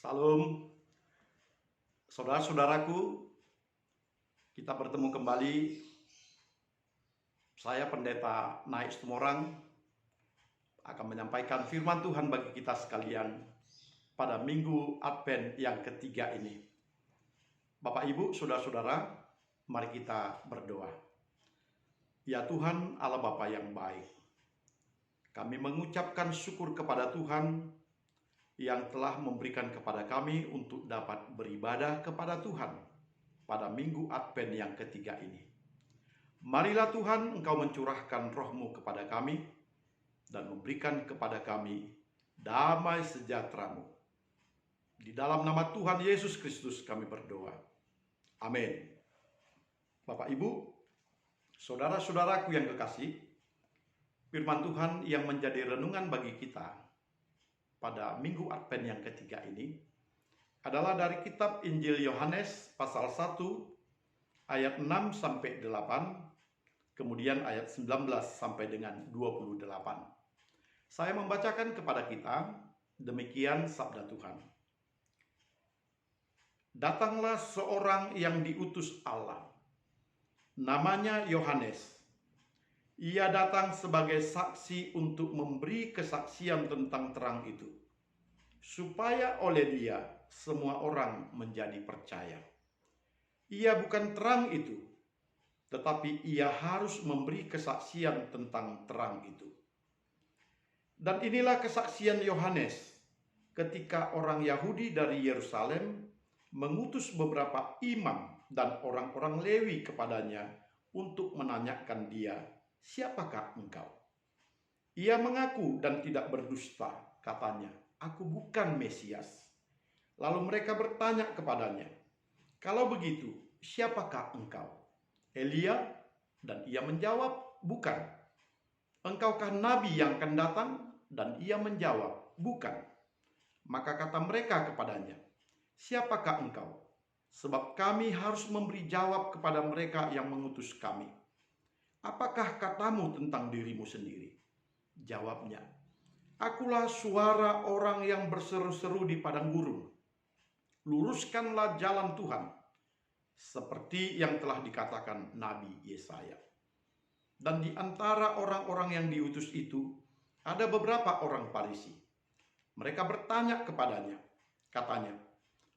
Salam, saudara-saudaraku, kita bertemu kembali. Saya Pendeta Naik Tumorang akan menyampaikan firman Tuhan bagi kita sekalian pada Minggu Advent yang ketiga ini. Bapak, Ibu, saudara-saudara, mari kita berdoa. Ya Tuhan Allah Bapa yang baik, kami mengucapkan syukur kepada Tuhan yang telah memberikan kepada kami untuk dapat beribadah kepada Tuhan pada Minggu Advent yang ketiga ini. Marilah Tuhan, Engkau mencurahkan roh-Mu kepada kami dan memberikan kepada kami damai sejahtera-Mu. Di dalam nama Tuhan Yesus Kristus kami berdoa. Amin. Bapak, Ibu, saudara-saudaraku yang kekasih, firman Tuhan yang menjadi renungan bagi kita pada Minggu Advent yang ketiga ini adalah dari kitab Injil Yohanes pasal 1 ayat 6 sampai 8, kemudian ayat 19 sampai dengan 28. Saya membacakan kepada kita, demikian sabda Tuhan. Datanglah seorang yang diutus Allah, namanya Yohanes. Ia datang sebagai saksi untuk memberi kesaksian tentang terang itu, supaya oleh dia semua orang menjadi percaya. Ia bukan terang itu, tetapi ia harus memberi kesaksian tentang terang itu. Dan inilah kesaksian Yohanes ketika orang Yahudi dari Yerusalem mengutus beberapa imam dan orang-orang Lewi kepadanya untuk menanyakan dia, "Siapakah engkau?" Ia mengaku dan tidak berdusta, katanya, "Aku bukan Mesias." Lalu mereka bertanya kepadanya, "Kalau begitu, siapakah engkau? Elia?" Dan ia menjawab, "Bukan." "Engkaukah nabi yang akan datang?" Dan ia menjawab, "Bukan." Maka kata mereka kepadanya, "Siapakah engkau? Sebab kami harus memberi jawab kepada mereka yang mengutus kami. Apakah katamu tentang dirimu sendiri?" Jawabnya, "Akulah suara orang yang berseru-seru di padang gurun. Luruskanlah jalan Tuhan, seperti yang telah dikatakan Nabi Yesaya." Dan di antara orang-orang yang diutus itu, ada beberapa orang Farisi. Mereka bertanya kepadanya, katanya,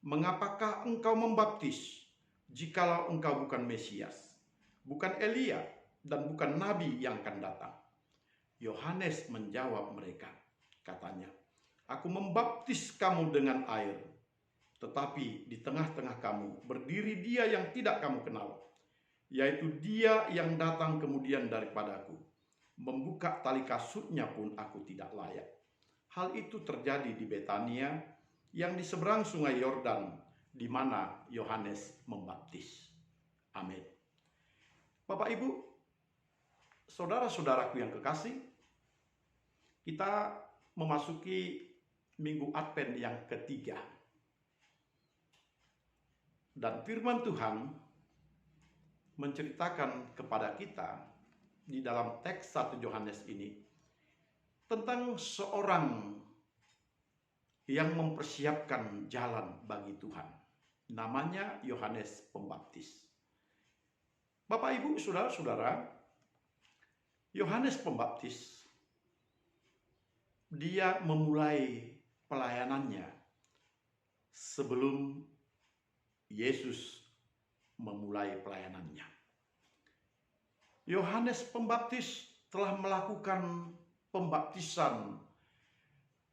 "Mengapakah engkau membaptis, jikalau engkau bukan Mesias, bukan Elia, dan bukan Nabi yang akan datang?" Yohanes menjawab mereka, katanya, "Aku membaptis kamu dengan air, tetapi di tengah-tengah kamu berdiri dia yang tidak kamu kenal, yaitu dia yang datang kemudian daripadaku. Membuka tali kasutnya pun aku tidak layak." Hal itu terjadi di Betania yang di seberang sungai Yordan, di mana Yohanes membaptis. Amin. Bapak, Ibu, saudara-saudaraku yang kekasih, kita memasuki Minggu Advent yang ketiga. Dan firman Tuhan menceritakan kepada kita di dalam teks 1 Yohanes ini tentang seorang yang mempersiapkan jalan bagi Tuhan. Namanya Yohanes Pembaptis. Bapak, Ibu, saudara-saudara, Yohanes Pembaptis, dia memulai pelayanannya sebelum Yesus memulai pelayanannya. Yohanes Pembaptis telah melakukan pembaptisan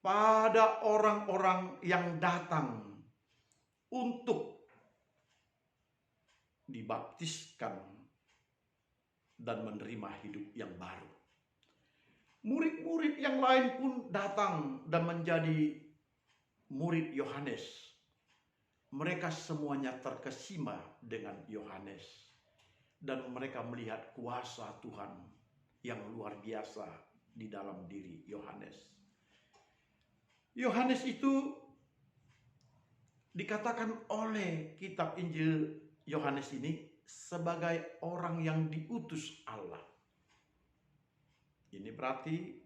pada orang-orang yang datang untuk dibaptiskan dan menerima hidup yang baru. Murid-murid yang lain pun datang dan menjadi murid Yohanes. Mereka semuanya terkesima dengan Yohanes, dan mereka melihat kuasa Tuhan yang luar biasa di dalam diri Yohanes. Yohanes itu dikatakan oleh kitab Injil Yohanes ini sebagai orang yang diutus Allah. Ini berarti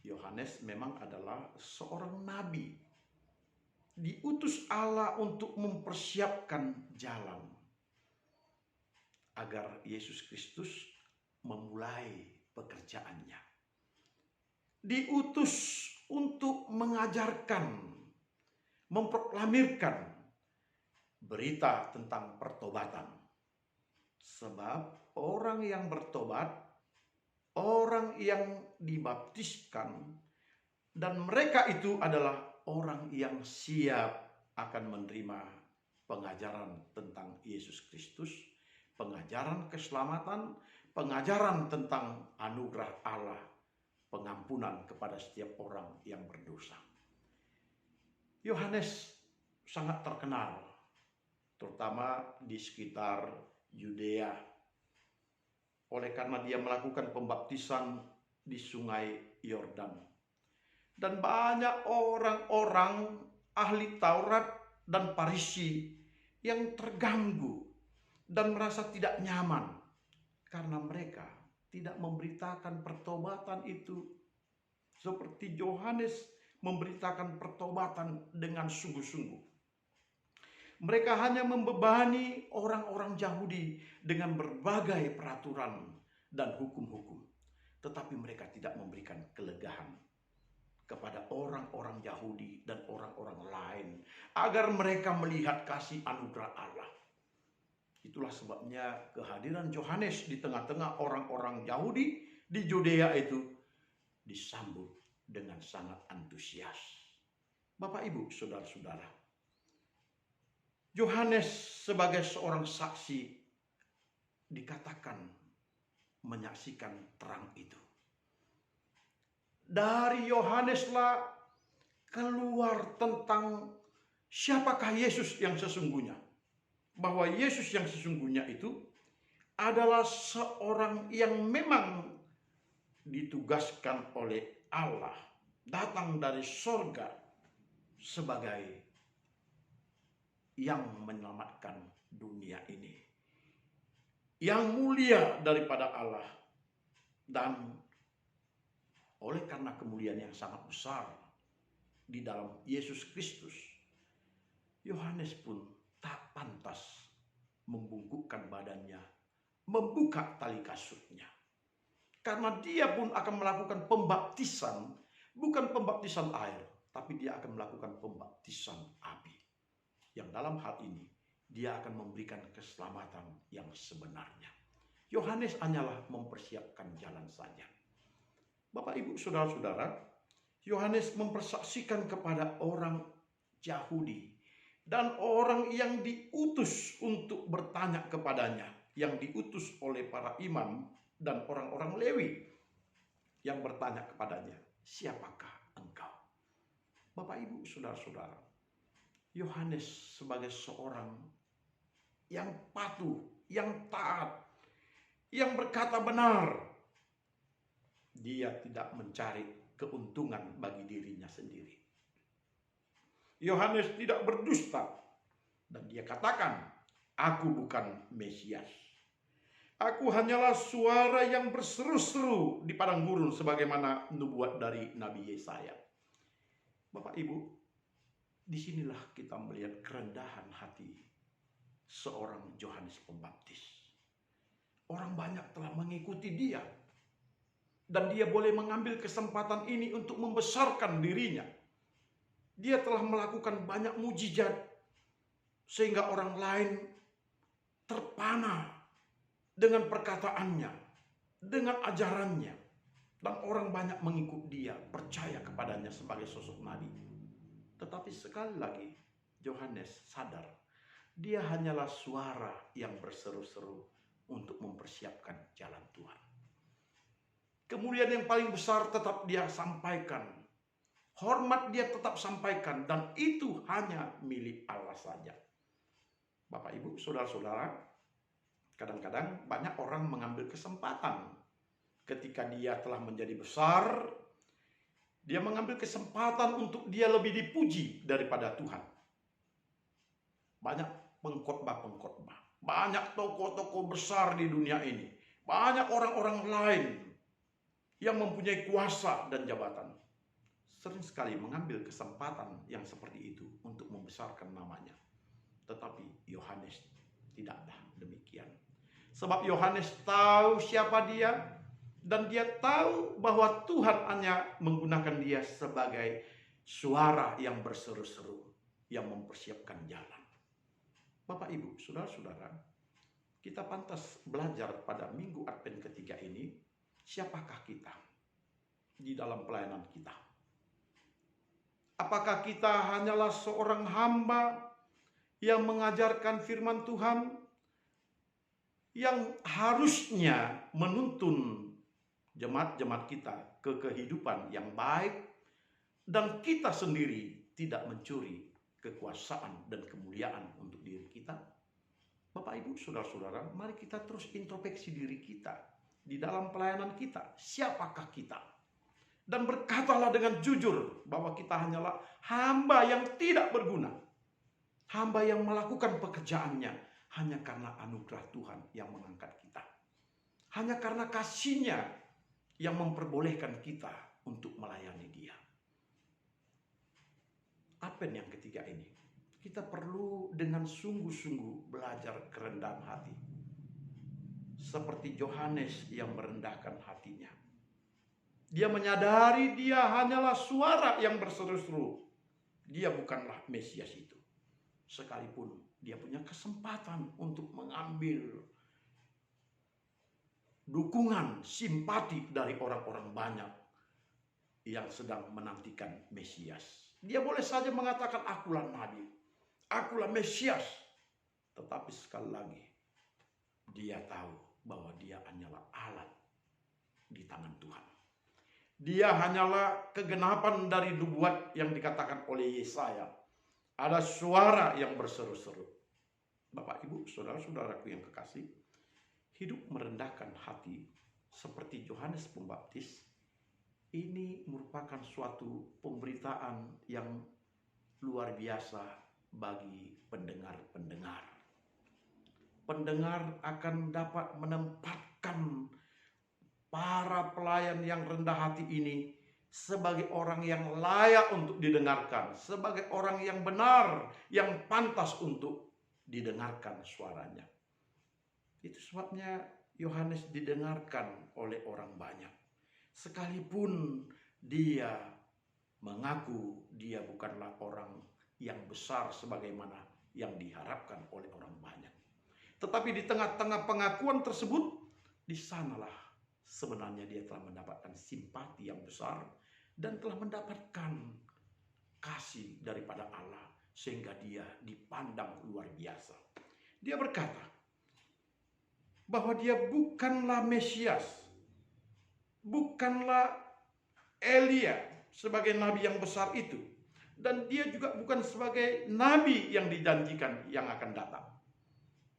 Yohanes memang adalah seorang nabi. diutus Allah untuk mempersiapkan jalan agar Yesus Kristus memulai pekerjaannya. Diutus untuk mengajarkan, memproklamirkan berita tentang pertobatan. Sebab orang yang bertobat, orang yang dibaptiskan, dan mereka itu adalah orang yang siap akan menerima pengajaran tentang Yesus Kristus, pengajaran keselamatan, pengajaran tentang anugerah Allah, pengampunan kepada setiap orang yang berdosa. Yohanes sangat terkenal, terutama di sekitar Yudea, oleh karena dia melakukan pembaptisan di sungai Yordan. Dan banyak orang-orang ahli Taurat dan Farisi yang terganggu dan merasa tidak nyaman karena mereka tidak memberitakan pertobatan itu seperti Yohanes memberitakan pertobatan dengan sungguh-sungguh. Mereka hanya membebani orang-orang Yahudi dengan berbagai peraturan dan hukum-hukum, tetapi mereka tidak memberikan kelegaan kepada orang-orang Yahudi dan orang-orang lain agar mereka melihat kasih anugerah Allah. Itulah sebabnya kehadiran Yohanes di tengah-tengah orang-orang Yahudi di Yudea itu disambut dengan sangat antusias. Bapak, Ibu, saudara-saudara, Yohanes sebagai seorang saksi dikatakan menyaksikan terang itu. Dari Yohaneslah keluar tentang siapakah Yesus yang sesungguhnya. Bahwa Yesus yang sesungguhnya itu adalah seorang yang memang ditugaskan oleh Allah, datang dari sorga sebagai yang menyelamatkan dunia ini, yang mulia daripada Allah. Dan oleh karena kemuliaan yang sangat besar di dalam Yesus Kristus, Yohanes pun tak pantas membungkukkan badannya, membuka tali kasutnya. Karena dia pun akan melakukan pembaptisan, bukan pembaptisan air, tapi dia akan melakukan pembaptisan api. Yang dalam hal ini, dia akan memberikan keselamatan yang sebenarnya. Yohanes hanyalah mempersiapkan jalan saja. Bapak, Ibu, saudara-saudara, Yohanes mempersaksikan kepada orang Yahudi dan orang yang diutus untuk bertanya kepadanya, yang diutus oleh para imam dan orang-orang Lewi yang bertanya kepadanya, siapakah engkau? Bapak, Ibu, saudara-saudara, Yohanes sebagai seorang yang patuh, yang taat, yang berkata benar, dia tidak mencari keuntungan bagi dirinya sendiri. Yohanes tidak berdusta dan dia katakan, aku bukan Mesias. Aku hanyalah suara yang berseru-seru di padang gurun sebagaimana nubuat dari Nabi Yesaya. Bapak, Ibu, disinilah kita melihat kerendahan hati seorang Yohanes Pembaptis. Orang banyak telah mengikuti dia. Dan dia boleh mengambil kesempatan ini untuk membesarkan dirinya. Dia telah melakukan banyak mujizat sehingga orang lain terpana dengan perkataannya, dengan ajarannya. Dan orang banyak mengikut dia, percaya kepadanya sebagai sosok nabi. Tetapi sekali lagi, Yohanes sadar, dia hanyalah suara yang berseru-seru untuk mempersiapkan jalan Tuhan. Kemuliaan yang paling besar tetap dia sampaikan. Hormat dia tetap sampaikan. Dan itu hanya milik Allah saja. Bapak, Ibu, saudara-saudara, kadang-kadang banyak orang mengambil kesempatan. Ketika dia telah menjadi besar, dia mengambil kesempatan untuk dia lebih dipuji daripada Tuhan. Banyak pengkhotbah-pengkhotbah. Banyak tokoh-tokoh besar di dunia ini. Banyak orang-orang lain yang mempunyai kuasa dan jabatan. sering sekali mengambil kesempatan yang seperti itu untuk membesarkan namanya. Tetapi Yohanes tidaklah demikian. Sebab Yohanes tahu siapa dia, dan dia tahu bahwa Tuhan hanya menggunakan dia sebagai suara yang berseru-seru, yang mempersiapkan jalan. Bapak, Ibu, saudara-saudara, kita pantas belajar pada minggu Advent ketiga ini, siapakah kita di dalam pelayanan kita? Apakah kita hanyalah seorang hamba yang mengajarkan firman Tuhan, yang harusnya menuntun jemaat-jemaat kita ke kehidupan yang baik, dan kita sendiri tidak mencuri kekuasaan dan kemuliaan untuk diri kita? Bapak, Ibu, saudara-saudara, mari kita terus introspeksi diri kita di dalam pelayanan kita. Siapakah kita? Dan berkatalah dengan jujur bahwa kita hanyalah hamba yang tidak berguna. Hamba yang melakukan pekerjaannya hanya karena anugerah Tuhan yang mengangkat kita. Hanya karena kasih-Nya yang memperbolehkan kita untuk melayani Dia. Advent yang ketiga ini, kita perlu dengan sungguh-sungguh belajar kerendahan hati. Seperti Yohanes yang merendahkan hatinya. Dia menyadari dia hanyalah suara yang berseru-seru. Dia bukanlah Mesias itu. Sekalipun dia punya kesempatan untuk mengambil dukungan, simpati dari orang-orang banyak yang sedang menantikan Mesias. Dia boleh saja mengatakan, akulah Nabi, akulah Mesias. Tetapi sekali lagi, dia tahu bahwa dia hanyalah alat di tangan Tuhan. Dia hanyalah kegenapan dari nubuat yang dikatakan oleh Yesaya. Ada suara yang berseru-seru. Bapak, Ibu, saudara-saudaraku yang kekasih, hidup merendahkan hati seperti Yohanes Pembaptis ini merupakan suatu pemberitaan yang luar biasa bagi pendengar-pendengar. Pendengar akan dapat menempatkan para pelayan yang rendah hati ini sebagai orang yang layak untuk didengarkan, sebagai orang yang benar, yang pantas untuk didengarkan suaranya. Itu sebabnya Yohanes didengarkan oleh orang banyak. Sekalipun dia mengaku dia bukanlah orang yang besar sebagaimana yang diharapkan oleh orang banyak. Tetapi di tengah-tengah pengakuan tersebut, di sanalah sebenarnya dia telah mendapatkan simpati yang besar dan telah mendapatkan kasih daripada Allah sehingga dia dipandang luar biasa. Dia berkata bahwa dia bukanlah Mesias, bukanlah Elia sebagai nabi yang besar itu, dan dia juga bukan sebagai nabi yang dijanjikan yang akan datang.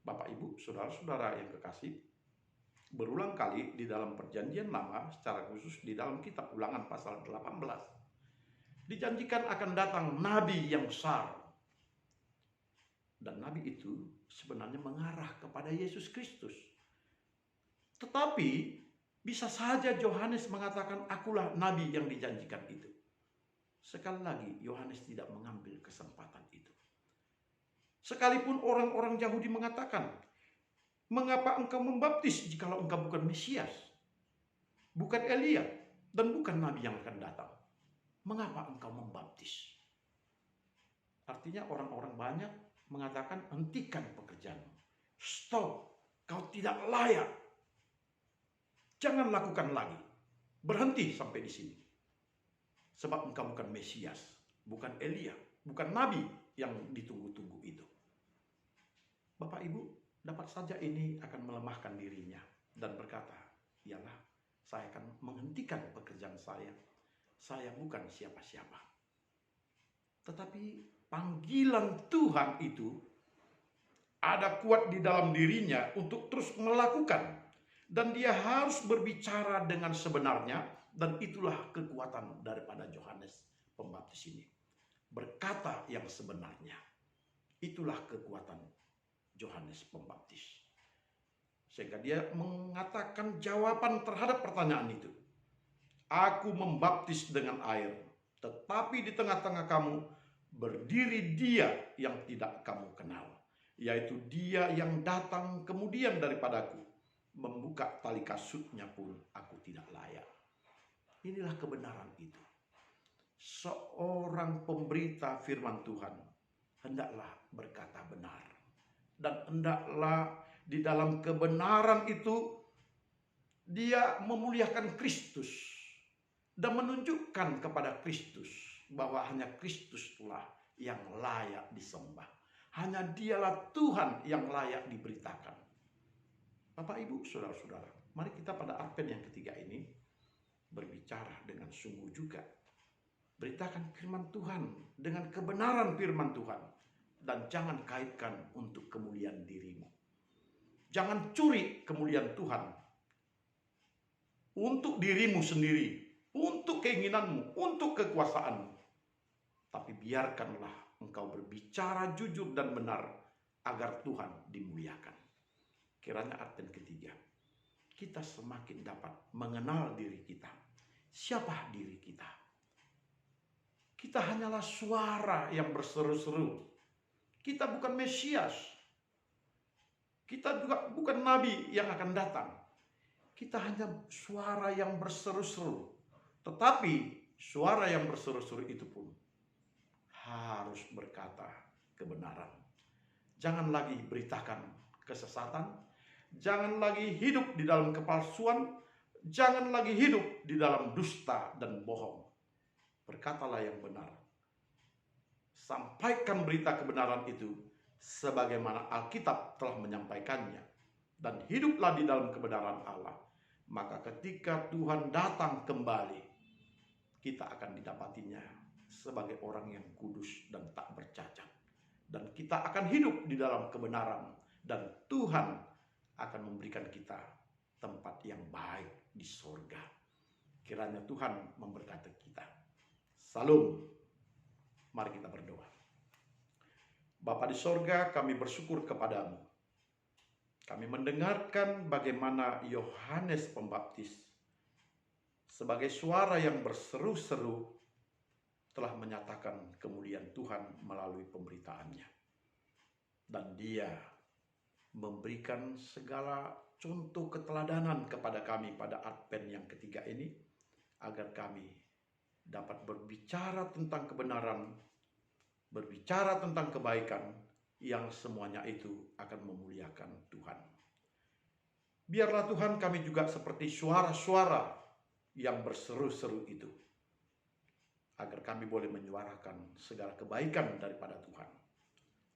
Bapak, Ibu, saudara-saudara yang kekasih, berulang kali di dalam perjanjian lama, secara khusus di dalam kitab Ulangan pasal 18, dijanjikan akan datang nabi yang besar. Dan nabi itu sebenarnya mengarah kepada Yesus Kristus. Tetapi bisa saja Yohanes mengatakan, akulah nabi yang dijanjikan itu. Sekali lagi, Yohanes tidak mengambil kesempatan itu. Sekalipun orang-orang Yahudi mengatakan, mengapa engkau membaptis jikalau engkau bukan Mesias, bukan Elia, dan bukan nabi yang akan datang? Mengapa engkau membaptis? Artinya orang-orang banyak mengatakan, hentikan pekerjaanmu. Stop, kau tidak layak. Jangan lakukan lagi. Berhenti sampai di sini. Sebab engkau bukan Mesias, bukan Elia, bukan nabi yang ditunggu-tunggu itu. Bapak, Ibu, dapat saja ini akan melemahkan dirinya dan berkata, iyalah, saya akan menghentikan pekerjaan saya. Saya bukan siapa-siapa. Tetapi panggilan Tuhan itu ada kuat di dalam dirinya untuk terus melakukan. Dan dia harus berbicara dengan sebenarnya. Dan itulah kekuatan daripada Yohanes Pembaptis ini. Berkata yang sebenarnya. Itulah kekuatan Yohanes Pembaptis. Sehingga dia mengatakan jawaban terhadap pertanyaan itu. Aku membaptis dengan air. Tetapi di tengah-tengah kamu berdiri Dia yang tidak kamu kenal, yaitu Dia yang datang kemudian daripadaku. Membuka tali kasutnya pun aku tidak layak. Inilah kebenaran itu. Seorang pemberita firman Tuhan hendaklah berkata benar. Dan hendaklah di dalam kebenaran itu dia memuliakan Kristus dan menunjukkan kepada Kristus bahwa hanya Kristuslah yang layak disembah. Hanya Dialah Tuhan yang layak diberitakan. Bapak, Ibu, saudara-saudara, mari kita pada Advent yang ketiga ini berbicara dengan sungguh juga. Beritakan firman Tuhan dengan kebenaran firman Tuhan. Dan jangan kaitkan untuk kemuliaan dirimu. Jangan curi kemuliaan Tuhan untuk dirimu sendiri, untuk keinginanmu, untuk kekuasaanmu. Tapi biarkanlah engkau berbicara jujur dan benar agar Tuhan dimuliakan. Kiranya Advent ketiga kita semakin dapat mengenal diri kita. Siapa diri kita? Kita hanyalah suara yang berseru-seru. Kita bukan Mesias. Kita juga bukan Nabi yang akan datang. Kita hanya suara yang berseru-seru. Tetapi suara yang berseru-seru itu pun harus berkata kebenaran. Jangan lagi beritakan kesesatan. Jangan lagi hidup di dalam kepalsuan. Jangan lagi hidup di dalam dusta dan bohong. Berkatalah yang benar. Sampaikan berita kebenaran itu sebagaimana Alkitab telah menyampaikannya. Dan hiduplah di dalam kebenaran Allah. Maka ketika Tuhan datang kembali, kita akan didapatinya sebagai orang yang kudus dan tak bercacat. Dan kita akan hidup di dalam kebenaran. Dan Tuhan akan memberikan kita tempat yang baik di sorga. Kiranya Tuhan memberkati kita. Salam. Mari kita berdoa. Bapa di sorga, kami bersyukur kepadamu. Kami mendengarkan bagaimana Yohanes Pembaptis sebagai suara yang berseru-seru telah menyatakan kemuliaan Tuhan melalui pemberitaannya. Dan dia memberikan segala contoh keteladanan kepada kami pada Advent yang ketiga ini, agar kami dapat berbicara tentang kebenaran, berbicara tentang kebaikan, yang semuanya itu akan memuliakan Tuhan. Biarlah Tuhan kami juga seperti suara-suara yang berseru-seru itu, agar kami boleh menyuarakan segala kebaikan daripada Tuhan.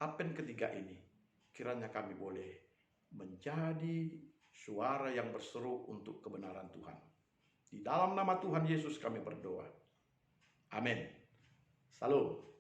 Advent ketiga ini, kiranya kami boleh menjadi suara yang berseru untuk kebenaran Tuhan. Di dalam nama Tuhan Yesus kami berdoa. Amin. Salam.